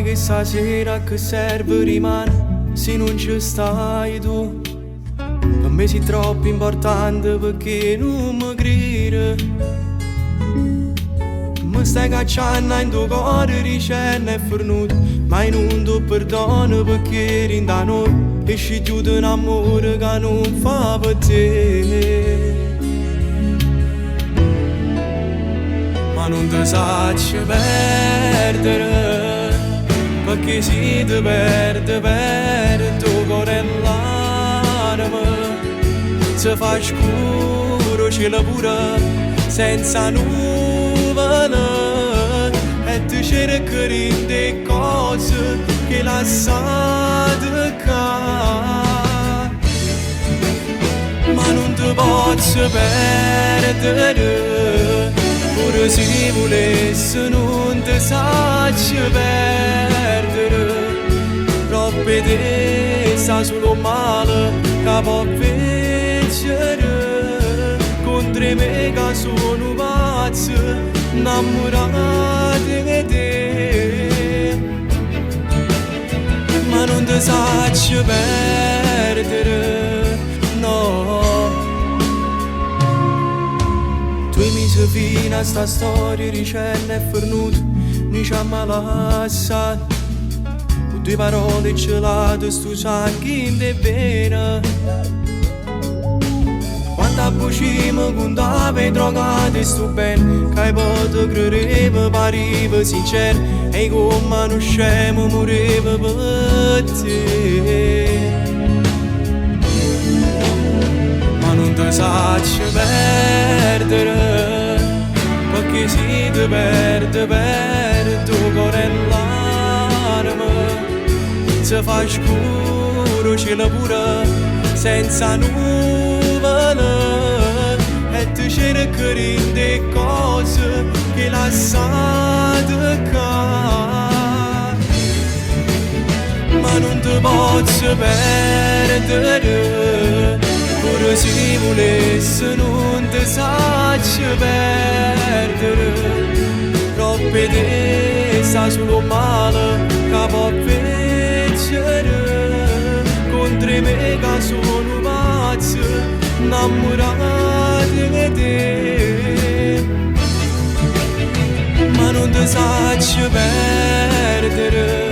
sai che stasera che serve rimane se non ci stai tu. Per me sei troppo importante perché non mi credi. Mi stai cacciando in tuo cuore ricenna e fornuto, ma non ti perdono perché eri da noi e ci chiude un amore che non fa per te. Ma non ti sacci perdere, perché se ti perde, perde il tuo cuore e l'anima. Se fa scuro cielo pure senza nuvole, e ti cerca in te cose che lasciate cadere. Ma non ti posso perdere, pure se volessi non ti sacci perdere. Troppe te sta solo male che può vincere contro me che sono pazzo innamorati di te. Ma non ti sacci perdere, no. Tu mi sei fino a sta storia ricenna e fornuta, mi ci ha lasciato. Con due parole gelate sto sangue in te vena. Quando a buci mi contavi drogate sto bene, che hai potuto credere pareva sincero, e come non scemo moriva per te. Ma non ti sacci perdere, perché se ti perde, perde il tuo cuore e l'anima. Se fa scuro cielo pure senza nuvole, e ti cerca in te cose che lasciate cadere. Ma non ti posso perdere, pure se volessi non ti sacci perdere. Troppe te sta solo male che può vincere contro me che sono pazzo innamorati di te. Ma non ti sacci perdere.